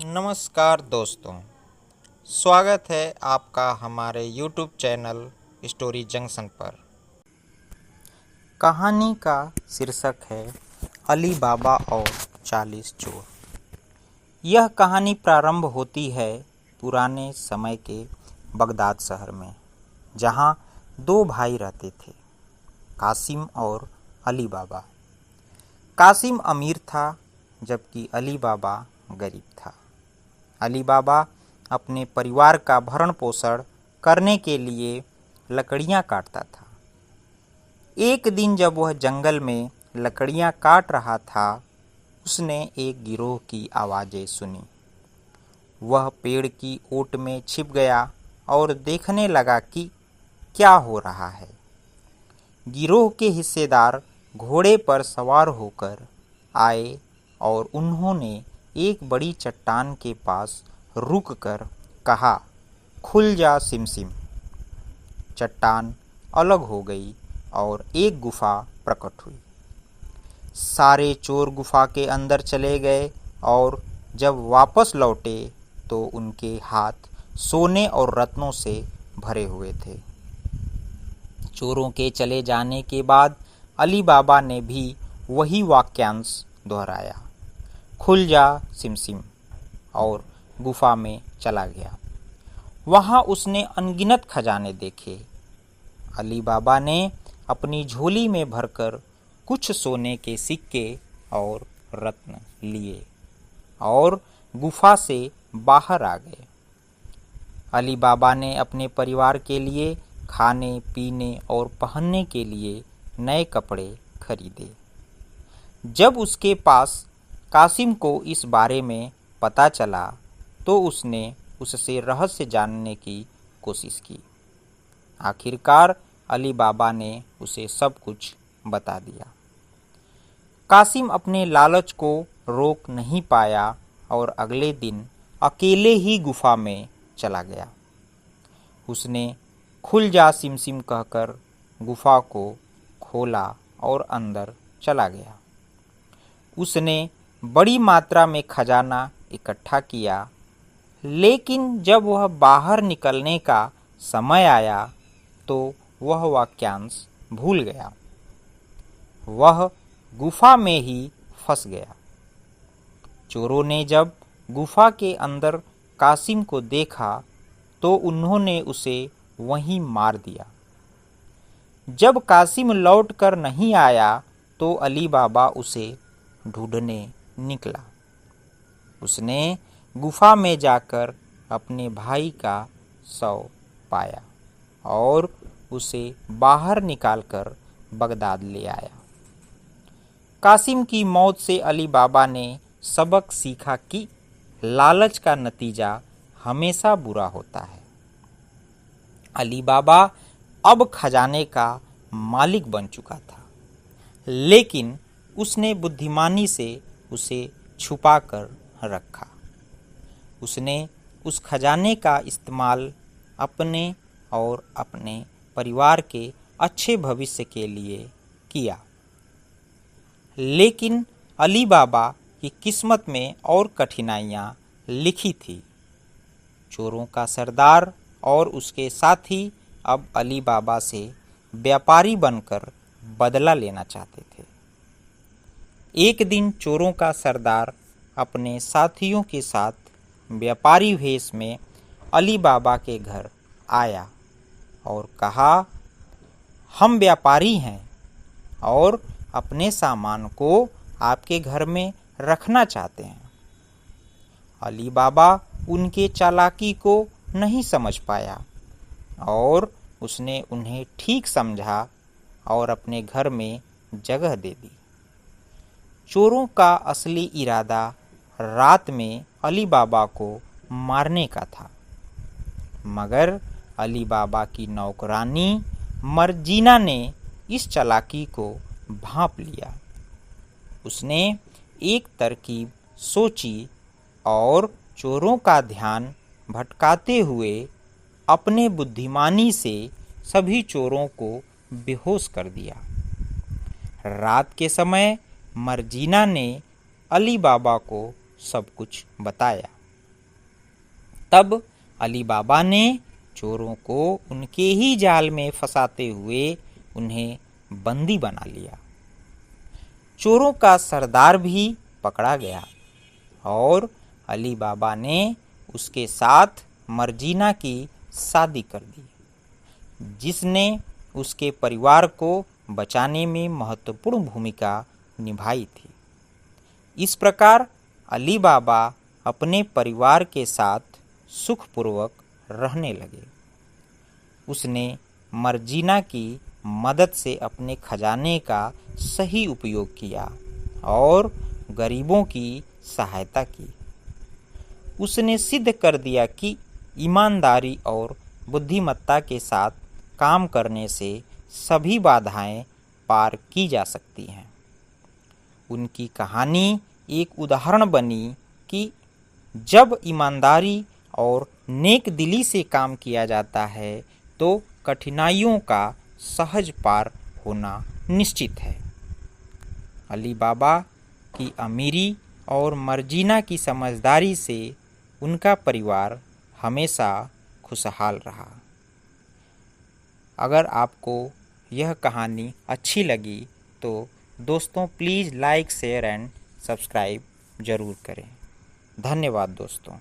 नमस्कार दोस्तों, स्वागत है आपका हमारे YouTube चैनल स्टोरी जंक्शन पर। कहानी का शीर्षक है अली बाबा और 40 चोर। यह कहानी प्रारंभ होती है पुराने समय के बगदाद शहर में, जहां दो भाई रहते थे, कासिम और अली बाबा। कासिम अमीर था जबकि अली बाबा गरीब था। अली बाबा अपने परिवार का भरण पोषण करने के लिए लकड़ियां काटता था। एक दिन जब वह जंगल में लकड़ियां काट रहा था, उसने एक गिरोह की आवाज़ें सुनी। वह पेड़ की ओट में छिप गया और देखने लगा कि क्या हो रहा है। गिरोह के हिस्सेदार घोड़े पर सवार होकर आए और उन्होंने एक बड़ी चट्टान के पास रुककर कहा, खुल जा सिमसिम। चट्टान अलग हो गई और एक गुफा प्रकट हुई। सारे चोर गुफा के अंदर चले गए और जब वापस लौटे तो उनके हाथ सोने और रत्नों से भरे हुए थे। चोरों के चले जाने के बाद अली बाबा ने भी वही वाक्यांश दोहराया, खुल जा सिमसिम, और गुफा में चला गया। वहां उसने अनगिनत खजाने देखे। अली बाबा ने अपनी झोली में भरकर कुछ सोने के सिक्के और रत्न लिए और गुफा से बाहर आ गए। अली बाबा ने अपने परिवार के लिए खाने पीने और पहनने के लिए नए कपड़े खरीदे। जब उसके पास कासिम को इस बारे में पता चला तो उसने उससे रहस्य जानने की कोशिश की। आखिरकार अली बाबा ने उसे सब कुछ बता दिया। कासिम अपने लालच को रोक नहीं पाया और अगले दिन अकेले ही गुफा में चला गया। उसने खुल जा सिमसिम कहकर गुफा को खोला और अंदर चला गया। उसने बड़ी मात्रा में खजाना इकट्ठा किया, लेकिन जब वह बाहर निकलने का समय आया तो वह वाक्यांश भूल गया। वह गुफा में ही फंस गया। चोरों ने जब गुफा के अंदर कासिम को देखा तो उन्होंने उसे वहीं मार दिया। जब कासिम लौट कर नहीं आया तो अली बाबा उसे ढूंढने निकला। उसने गुफा में जाकर अपने भाई का शव पाया और उसे बाहर निकालकर बगदाद ले आया। कासिम की मौत से अली बाबा ने सबक सीखा कि लालच का नतीजा हमेशा बुरा होता है। अली बाबा अब खजाने का मालिक बन चुका था, लेकिन उसने बुद्धिमानी से उसे छुपा कर रखा। उसने उस खजाने का इस्तेमाल अपने और अपने परिवार के अच्छे भविष्य के लिए किया। लेकिन अली बाबा की किस्मत में और कठिनाइयां लिखी थी। चोरों का सरदार और उसके साथी अब अली बाबा से व्यापारी बनकर बदला लेना चाहते थे। एक दिन चोरों का सरदार अपने साथियों के साथ व्यापारी वेश में अली बाबा के घर आया और कहा, हम व्यापारी हैं और अपने सामान को आपके घर में रखना चाहते हैं। अली बाबा उनके चालाकी को नहीं समझ पाया और उसने उन्हें ठीक समझा और अपने घर में जगह दे दी। चोरों का असली इरादा रात में अली बाबा को मारने का था, मगर अली बाबा की नौकरानी मर्जीना ने इस चालाकी को भांप लिया। उसने एक तरकीब सोची और चोरों का ध्यान भटकाते हुए अपने बुद्धिमानी से सभी चोरों को बेहोश कर दिया। रात के समय मर्जीना ने अली बाबा को सब कुछ बताया। तब अली बाबा ने चोरों को उनके ही जाल में फंसाते हुए उन्हें बंदी बना लिया। चोरों का सरदार भी पकड़ा गया और अली बाबा ने उसके साथ मर्जीना की शादी कर दी, जिसने उसके परिवार को बचाने में महत्वपूर्ण भूमिका निभाई थी। इस प्रकार अली बाबा अपने परिवार के साथ सुखपूर्वक रहने लगे। उसने मर्जीना की मदद से अपने खजाने का सही उपयोग किया और गरीबों की सहायता की। उसने सिद्ध कर दिया कि ईमानदारी और बुद्धिमत्ता के साथ काम करने से सभी बाधाएं पार की जा सकती हैं। उनकी कहानी एक उदाहरण बनी कि जब ईमानदारी और नेक दिली से काम किया जाता है तो कठिनाइयों का सहज पार होना निश्चित है। अली बाबा की अमीरी और मर्जीना की समझदारी से उनका परिवार हमेशा खुशहाल रहा। अगर आपको यह कहानी अच्छी लगी तो दोस्तों please like, share and subscribe ज़रूर करें। धन्यवाद दोस्तों।